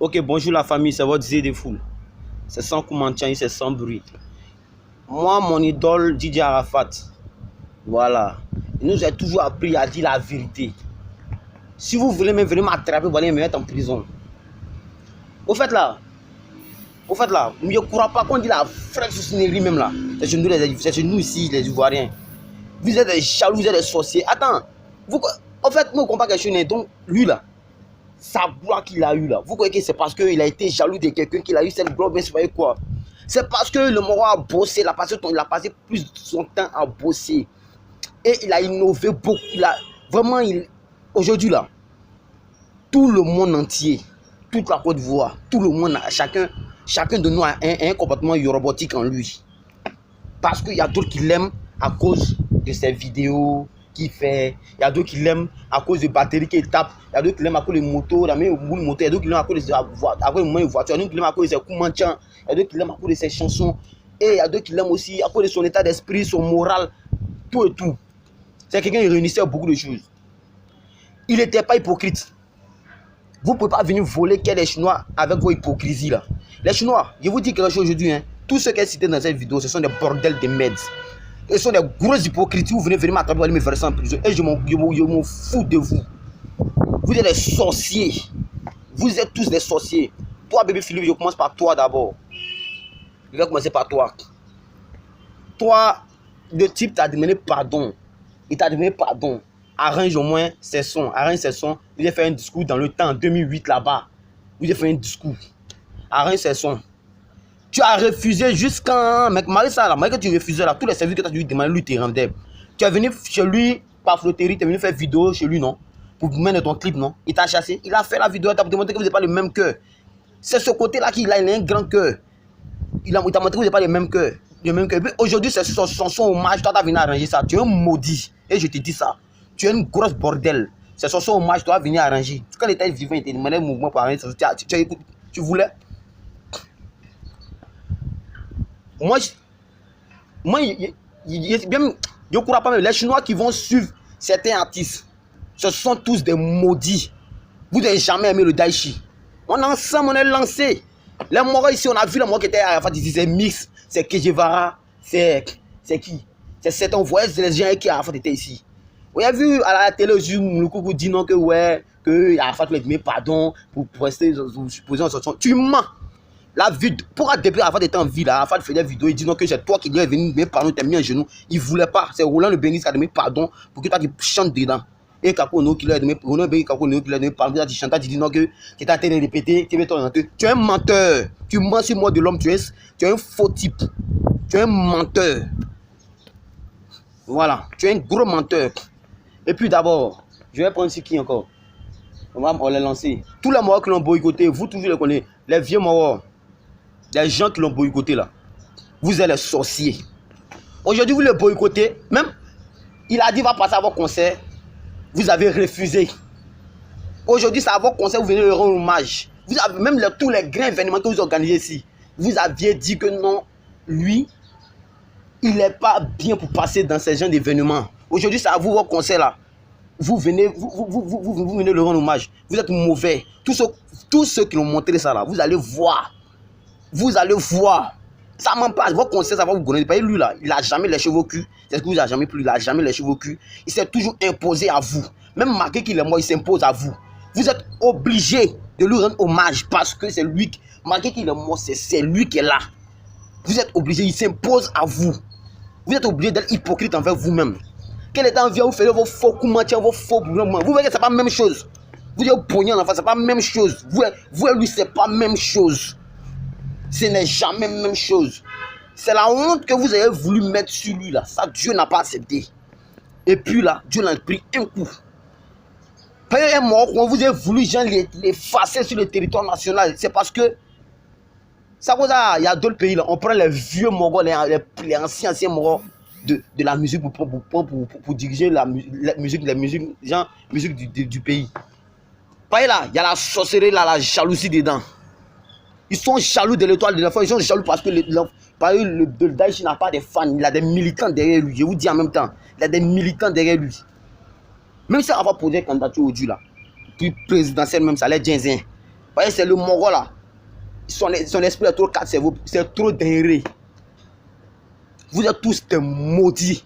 Ok, bonjour la famille, c'est votre Zé des foules. C'est sans commentaire, c'est sans bruit. Moi, mon idole, Didier Arafat. Voilà. Il nous a toujours appris à dire la vérité. Si vous voulez même venir m'attraper, vous allez me mettre en prison. Au fait là, je ne crois pas qu'on dit la fraîche sorcellerie même là. C'est chez nous ici, les Ivoiriens. Vous êtes des jaloux, vous êtes des sorciers. Attends, en fait, moi je ne comprends pas quelque chose. Donc, lui là, sa gloire qu'il a eu là, vous croyez que c'est parce qu'il a été jaloux de quelqu'un qu'il a eu cette gloire, mais c'est pas quoi? C'est parce que le Moro a bossé, il a passé plus de son temps à bosser. Et il a innové beaucoup. Vraiment, aujourd'hui là, tout le monde entier, toute la Côte d'Ivoire, tout le monde, chacun de nous a un comportement robotique en lui. Parce qu'il y a d'autres qui l'aiment à cause de ses vidéos qu'il fait. Il y a d'autres qui l'aiment à cause de batteries qu'il tape. Il y a d'autres qui l'aiment à cause des motos, il y a d'autres qui l'aiment à cause des voitures. Il y a d'autres qui l'aiment à cause de ses coups manchants. Il y a d'autres qui l'aiment à cause de ses chansons. Et il y a d'autres qui l'aiment aussi à cause de son état d'esprit, son moral, tout et tout. C'est quelqu'un qui réunissait beaucoup de choses. Il n'était pas hypocrite. Vous ne pouvez pas venir voler les Chinois avec vos hypocrisies là. Les Chinois, je vous dis quelque chose aujourd'hui, hein. Tous ceux qui sont cités dans cette vidéo, ce sont des bordels de meds. Ce sont des grosses hypocrites. Vous venez m'attraper, vous allez me verser en prison. Et je m'en fous de vous. Vous êtes des sorciers. Vous êtes tous des sorciers. Toi, bébé Philippe, je commence par toi d'abord. Je vais commencer par toi. Toi, le type t'a demandé pardon. Il t'a demandé pardon. Arrange au moins ses sons. Arrange ses sons. Vous avez fait un discours dans le temps, en 2008 là-bas. Vous avez fait un discours. Arrange ses sons. Tu as refusé jusqu'à... Mec, Marissa, là, malgré que tu refusais là, tous les services que tu as dû demander, lui, tu rendais. Tu es venu chez lui par flotterie, tu es venu faire vidéo chez lui, non? Pour mettre ton clip, non? Il t'a chassé. Il a fait la vidéo, il t'a montré que vous n'avez pas le même cœur. C'est ce côté-là qu'il a, il a un grand cœur. Il t'a montré que vous n'avez pas le même cœur. Aujourd'hui, c'est son hommage, toi, tu as venu arranger ça. Tu es un maudit. Et je te dis ça. Tu es une grosse bordel. C'est son hommage, toi, venir arranger. Quand il était vivant, il te demandait un mouvement pour arranger ça. Tu voulais? Moi, je ne crois pas même. Les Chinois qui vont suivre certains artistes, ce sont tous des maudits. Vous n'avez jamais aimé le Daichi. On est ensemble, on est lancé. Les Moro ici, on a vu les Moro qui étaient à Arafat ici, c'est Mix, c'est Kejevara, c'est qui? C'est certains, vous voyez, les gens qui à Arafat étaient ici. Vous avez vu à la télé, le coucou dit non, que ouais, que Arafat lui a dit pardon pour rester supposé en sortant. Tu mens. La vie, pourquoi depuis Arafat était en vie là, Arafat fait des vidéos, il dit non que c'est toi qui lui es venu, mais pardon, t'es mis en genou. Il voulait pas, c'est Roland le Bénis qui a donné pardon pour que toi tu chantes dedans. Et Kakono qui lui a donné, Roland Bénis Kakono qui lui a donné pardon, tu chantes, tu dis non que tu es en train de répéter, tu es un menteur, tu mens sur moi de l'homme, tu es un faux type, tu es un menteur. Voilà, tu es un gros menteur. Et puis d'abord, je vais prendre ce qui encore. On l'a lancé. Tous les morts qui l'ont boycotté, vous toujours les connaissez, les vieux morts. Les gens qui l'ont boycotté là, vous êtes les sorciers. Aujourd'hui, vous le boycottez. Même, il a dit va passer à vos concerts. Vous avez refusé. Aujourd'hui, c'est à vos concerts, vous venez leur rendre hommage. Vous avez même tous les grands événements que vous organisez ici. Vous aviez dit que non, lui, il n'est pas bien pour passer dans ces genres d'événements. Aujourd'hui, c'est à vous vos concerts là. Vous venez, vous venez leur rendre hommage. Vous êtes mauvais. Tous ceux qui l'ont montré ça là, vous allez voir. Vous allez voir. Ça m'en passe. Vos conseils, ça va vous connaître. Lui là, il n'a jamais les cheveux au cul. C'est ce que vous n'avez jamais plu. Il n'a jamais les cheveux au cul. Il s'est toujours imposé à vous. Même malgré qu'il est mort, il s'impose à vous. Vous êtes obligé de lui rendre hommage parce que c'est lui, malgré qu'il est mort, c'est lui qui est là. Vous êtes obligé, il s'impose à vous. Vous êtes obligé d'être hypocrite envers vous-même. Quel est envie, vous faites vos faux coups mentis, vos faux boulons. Vous voyez que ce n'est pas la même chose. Vous êtes pognon en face, ce n'est pas la même chose. Vous et lui, ce n'est pas la même chose. Ce n'est jamais la même chose. C'est la honte que vous avez voulu mettre sur lui là. Ça, Dieu n'a pas accepté. Et puis là, Dieu l'a pris un coup. Père est mort, quand vous avez voulu l'effacer sur le territoire national, c'est parce que ça cause ça, il y a d'autres pays là. On prend les vieux morts, les anciens morts de la musique pour diriger la musique du pays. Pareil là, il y a la sorcellerie là, la jalousie dedans. Ils sont jaloux de l'étoile de l'enfant. Ils sont jaloux parce que le Daesh n'a pas de fans. Il a des militants derrière lui. Je vous dis en même temps. Il a des militants derrière lui. Même si on va poser une candidature aujourd'hui là, puis présidentielle même, ça l'est ginzin. voyez, c'est le Mongol là. Son esprit est trop quatre cerveaux, c'est trop dingue. Vous êtes tous des maudits.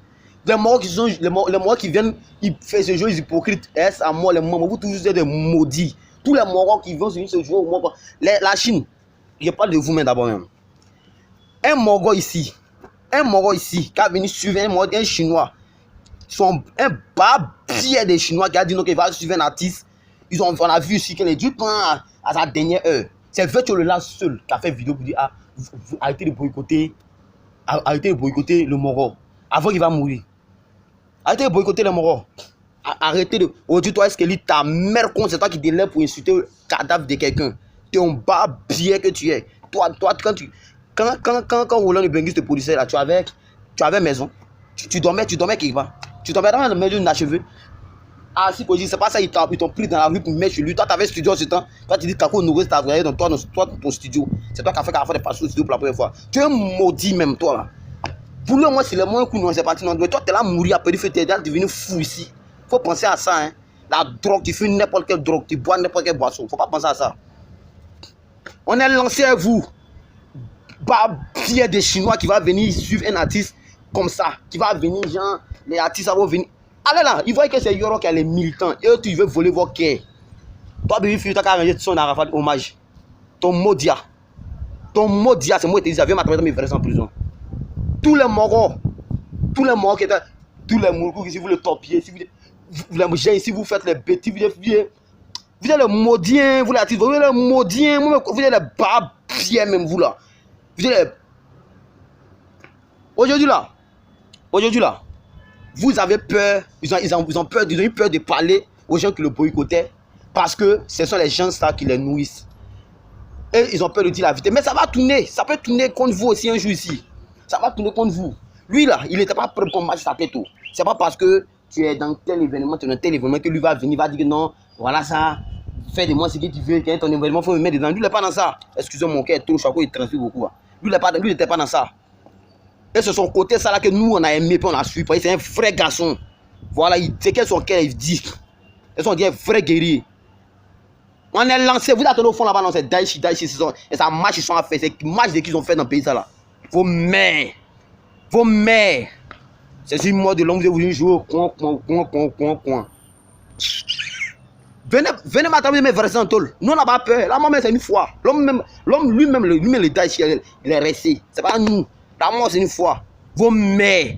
Les Mongols qui viennent, ils font ce jeu hypocrite. Est à moi les Mongols, vous tous êtes des maudits. Tous les Mongols qui viennent se jouer au Mongol. La Chine, je parle de vous-même d'abord même. Un Mongol ici qui a venu suivre un Chinois, un barbier des Chinois qui a dit non, qu'il va suivre un artiste. On a vu ici qu'il est du pain à sa dernière heure. C'est Virtual là seul qui a fait vidéo pour dire arrêtez de boycotter le Mongol avant qu'il va mourir. Arrêtez de boycotter le Mongol. Arrêtez de. Aujourd'hui, toi, est-ce que ta mère con, c'est toi qui délève pour insulter le cadavre de quelqu'un? Tu es un barbier que tu es. Toi, quand Roland de Benguis te policier là, tu avais maison. Tu dormais quelque part. Tu dormais dans la maison d'acheveux. Ah, si c'est pas ça, ils t'ont pris dans la rue pour mettre chez lui. Toi, tu avais studio ce temps. Toi, tu dis Kako Nourès, tu as travaillé dans ton studio. C'est toi qui as fait des passes au studio pour la première fois. Tu es maudit même, toi là. Pour le moins, c'est le moins coup, non, c'est parti. Non, mais toi, tu es là à mourir après, tu es devenu fou ici. Faut penser à ça, hein. La drogue, tu fumes n'importe quelle drogue, tu bois n'importe quelle boisson. Faut pas penser à ça. On est lancé à vous. Barbier des Chinois qui va venir suivre un artiste comme ça. Qui va venir, genre, les artistes vont venir. Allez là, ils voient que c'est Yoro qui a les militants. Et eux, tu veux voler vos quais. Toi, baby, tu as arrangé son Arafat hommage. Ton Modia, c'est moi qui te dis, viens m'attraper mes frères en prison. Tous les Mongols qui étaient, tous les Mongols, si vous le topiez, si vous faites les bêtises, vous êtes les maudiens, vous êtes les maudiens, vous êtes les barbiers même, vous là. Vous êtes les... Aujourd'hui là, vous avez peur, ils ont peur, ils ont eu peur de parler aux gens qui le boycottaient parce que ce sont les gens ça qui les nourrissent. Et ils ont peur de dire la vérité. Mais ça va tourner, ça peut tourner contre vous aussi un jour ici. Ça va tourner contre vous. Lui là, il n'était pas prêt pour match sa tête. C'est pas parce que tu es dans tel événement, que lui va venir, va dire que non, voilà ça, fais de moi ce que tu veux, quand ton événement, il faut me mettre dedans. Lui il n'est pas dans ça. Excusez-moi, mon cœur est trop chaud, il transpire beaucoup. Lui il n'était pas dans ça. Et c'est son côté ça là que nous on a aimé, puis on a suivi. C'est un vrai garçon. Voilà, c'est quel son cœur il dit. Ils sont un vrai guerrier. On est lancé, vous attendez au fond là-bas, c'est Daichi, et ça marche, ils sont à faire, c'est match qu'ils ont fait dans le pays ça là. Vos mères, c'est une mort de l'homme, vous voulez jouer au coin. Venez m'attendre mes vrais santol. Nous on n'a pas peur, la mort c'est une foi. L'homme lui-même le Daichi, il est resté. C'est pas nous, la mort c'est une foi. Vos mères.